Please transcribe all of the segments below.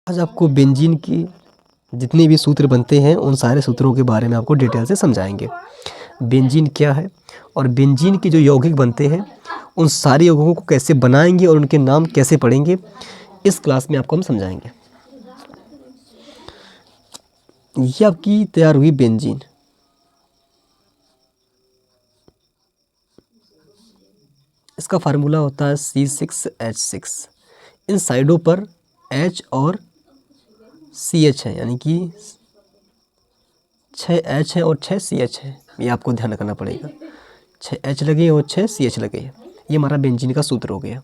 आज आपको बेंजीन की जितने भी सूत्र बनते हैं उन सारे सूत्रों के बारे में आपको डिटेल से समझाएंगे। बेंजीन क्या है और बेंजीन के जो यौगिक बनते हैं उन सारे यौगिकों को कैसे बनाएंगे और उनके नाम कैसे पढ़ेंगे, इस क्लास में आपको हम समझाएंगे। ये आपकी तैयार हुई बेंजीन। इसका फार्मूला होता है C6H6। इन साइडों पर H और CH है, यानी कि 6 H है और 6 CH है। ये आपको ध्यान रखना पड़ेगा। 6 H लगे और 6 CH लगे। ये हमारा बेंजीन का सूत्र हो गया।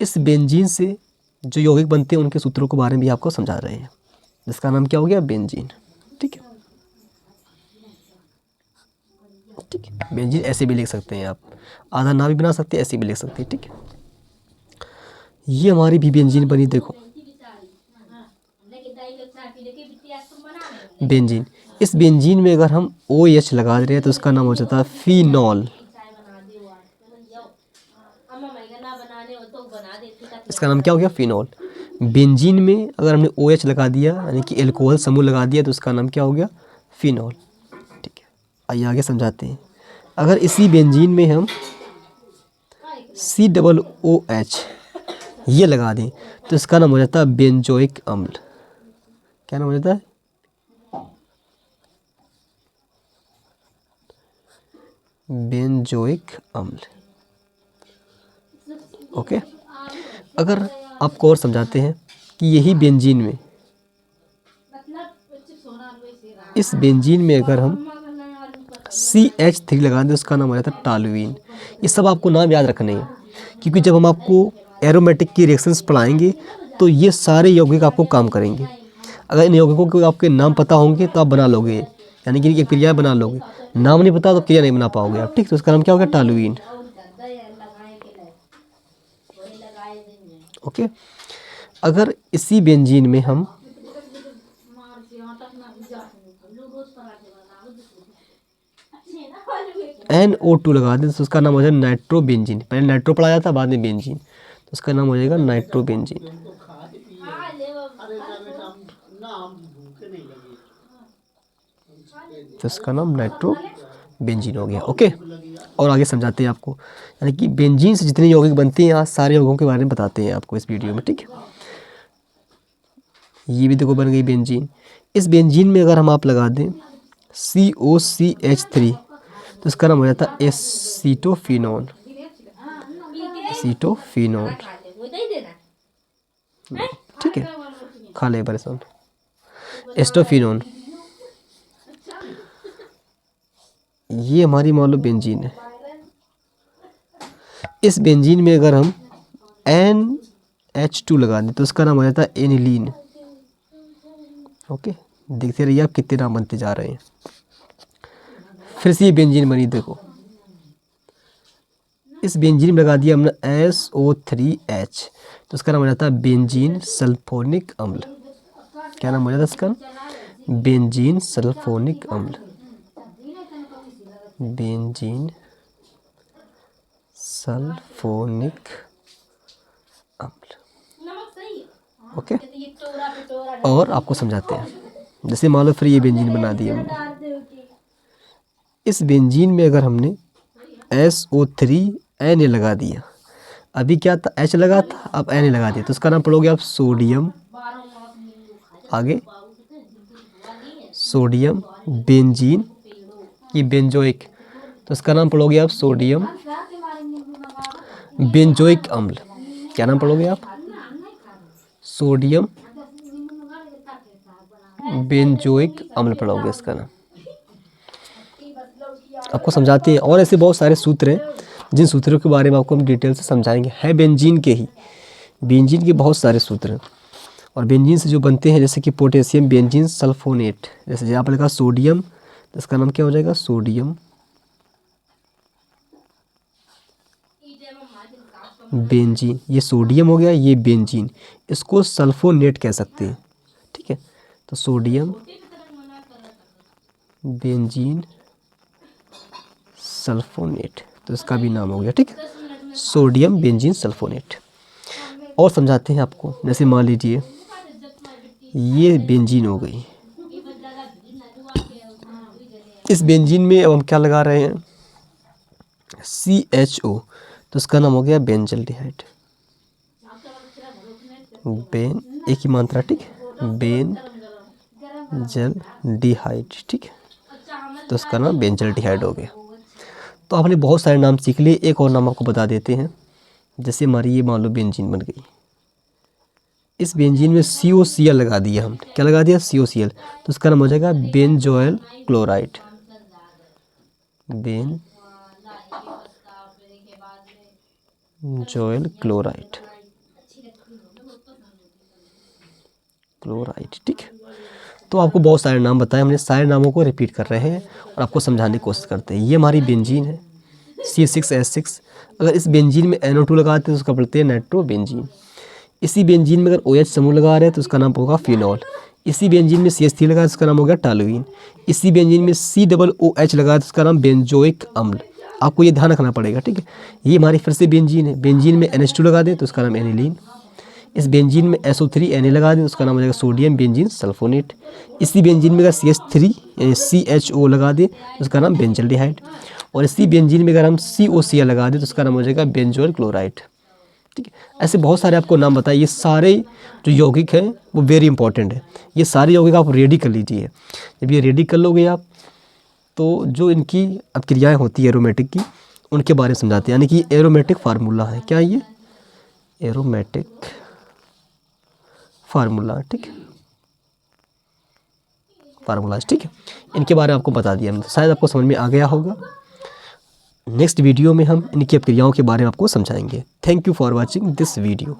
इस बेंजीन से जो यौगिक बनते हैं उनके सूत्रों के बारे में भी आपको समझा रहे हैं, जिसका नाम क्या हो गया, बेंजीन। ठीक है, ठीक है। बेंजीन ऐसे भी लिख सकते हैं आप, आधा ना भी बना सकते हैं, ऐसे भी लिख सकते हैं। ठीक है, ये हमारी भी बेंजीन बनी। देखो बेंजीन, इस बेंजीन में अगर हम OH लगा दे रहे हैं तो उसका नाम हो जाता है फिनॉल। इसका नाम क्या हो गया, फिनॉल। बेंजीन में अगर हमने OH लगा दिया, यानी कि एल्कोहल समूह लगा दिया, तो उसका नाम क्या हो गया, फिनॉल। ठीक है, आइए आगे समझाते हैं। अगर इसी बेंजीन में हम COOH ये लगा दें तो इसका नाम हो जाता है बेंजोइक अम्ल। क्या नाम हो जाता है, बेंजोइक अम्ल। ओके, अगर आपको और समझाते हैं कि यही बेंजीन में, इस बेंजीन में अगर हम CH3 लगा दें उसका नाम हो जाता है टॉलुइन। ये सब आपको नाम याद रखने हैं, क्योंकि जब हम आपको एरोमेटिक की रिएक्शंस पढ़ाएंगे तो ये सारे यौगिक आपको काम करेंगे। अगर इन यौगिकों के आपके नाम पता होंगे तो आप बना लोगे, यानी कि एक क्रिया बना लोगे। नाम नहीं पता तो क्रिया नहीं बना पाओगे आप। ठीक, तो उसका नाम क्या होगा, टॉलुइन। ओके, अगर इसी बेंजीन में हम NO2 लगा दें तो उसका नाम हो जाएगा नाइट्रोबेंजीन। पहले नाइट्रो पढ़ा जाता, बाद में बेंजीन, तो उसका नाम हो जाएगा नाइट्रोबेंजीन। तो इसका नाम नाइट्रोबेंजीन हो गया। ओके, और आगे समझाते हैं आपको, यानी कि बेंजीन से जितने यौगिक बनते हैं आज सारे यौगिकों के बारे में बताते हैं आपको इस वीडियो में। ठीक है, ये भी देखो बन गई बेंजीन। इस बेंजीन में अगर हम आप लगा दें COCH3 तो इसका नाम हो जाता है एसीटोफिनोन। एसीटोफिनोन, ठीक है, खा ले परेशान, एस्टोफिनोन। ये हमारी मान लो बेंजीन है। इस बेंजीन में अगर हम NH2 लगा दें तो उसका नाम हो जाता है एनिलीन। ओके, देखते रहिए आप कितने नाम बनते जा रहे हैं। फिर से ये बेंजीन बनी। देखो इस बेंजीन में लगा दिया हमने SO3H तो उसका नाम हो जाता है बेंजीन सल्फोनिक अम्ल। क्या नाम हो जाता है इसका, बेंजीन सल्फोनिक अम्ल। बेंजीन सल्फोनिक अम्ल। ओके, और आपको समझाते हैं। जैसे मान लो फिर ये बेंजीन बना दी हमने। इस बेंजीन में अगर हमने SO3Na लगा दिया, अभी क्या था, H लगा था, अब Na लगा दिया, तो उसका नाम पढ़ोगे आप सोडियम, आगे सोडियम बेंजीन, ये बेंजोइक, तो उसका नाम पढ़ोगे आप सोडियम बेंजोइक अम्ल। क्या नाम पढ़ोगे आप, सोडियम बेंजोइक अम्ल पढ़ोगे इसका नाम। आपको समझाते हैं, और ऐसे बहुत सारे सूत्र हैं जिन सूत्रों के बारे में आपको हम डिटेल से समझाएंगे। है बेंजीन के ही, बेंजीन के बहुत सारे सूत्र हैं, और बेंजीन से जो बनते हैं जैसे कि पोटेशियम बेंजीन सल्फोनेट, जैसे यहाँ पर लिखा सोडियम, तो इसका नाम क्या हो जाएगा, सोडियम बेंजीन। ये सोडियम हो गया, ये बेंजीन, इसको सल्फोनेट कह सकते हैं। ठीक है, तो सोडियम बेंजीन सल्फोनेट, तो इसका भी नाम हो गया। ठीक है, सोडियम बेंजीन सल्फोनेट। और समझाते हैं आपको, जैसे मान लीजिए ये बेंजीन हो गई। इस बेंजीन में अब हम क्या लगा रहे हैं, CHO, तो इसका नाम हो गया बेंजल्डिहाइड। बेन एक ही मात्रा, ठीक, बेंजल्डिहाइड, ठीक, तो इसका नाम बेंजल्डिहाइड हो गया। तो आपने बहुत सारे नाम सीख लिए, एक और नाम आपको बता देते हैं। जैसे हमारी ये मान लो बेंजीन बन गई, इस बेंजीन में COCl लगा दिया हमने, क्या लगा दिया, COCl, तो इसका नाम हो जाएगा बेंजोइल क्लोराइड, बेंजोइल क्लोराइड, ठीक। तो आपको बहुत सारे नाम बताए हमने, सारे नामों को रिपीट कर रहे हैं और आपको समझाने की कोशिश करते हैं। ये हमारी बेंजीन है C6H6। अगर इस बेंजीन में NO2 लगाते हैं तो उसका बोलते हैं नाइट्रोबेंजीन। इसी बेंजीन में अगर OH समूह लगा रहे हैं तो उसका नाम होगा फिनॉल। इसी बेंजीन में CH3 लगा तो उसका नाम हो गया टॉलुइन। इसी बेंजीन में COOH लगा तो उसका नाम बेंजोइक अम्ल। आपको ये ध्यान रखना पड़ेगा, ठीक है। ये हमारी फिर से बेंजीन है। बेंजीन में NH2 लगा दें तो उसका नाम एनिलीन। इस बेंजीन में SO3Na लगा दें तो उसका नाम हो जाएगा सोडियम बेंजीन सल्फोनेट। इसी बेंजीन में अगर CH3CHO लगा दें तो उसका नाम बेंजल्डिहाइड। और इसी बेंजीन में अगर हम COCl लगा दें तो उसका नाम हो जाएगा बेंजोइल क्लोराइड, ठीक है। ऐसे बहुत सारे आपको नाम बताइए। ये सारे जो यौगिक हैं वो वेरी इंपॉर्टेंट है। ये सारे यौगिक आप रेडी कर लीजिए। जब ये रेडी कर लोगे आप, तो जो इनकी अब क्रियाएँ होती है एरोमेटिक की, उनके बारे में समझाते हैं। यानी कि एरोमेटिक फार्मूला है, क्या ये एरोमेटिक फार्मूला, ठीक है, फार्मूलाज, ठीक है। इनके बारे में आपको बता दिया, शायद आपको समझ में आ गया होगा। नेक्स्ट वीडियो में हम इनकी क्रियाओं के बारे में आपको समझाएंगे। Thank you for watching this video.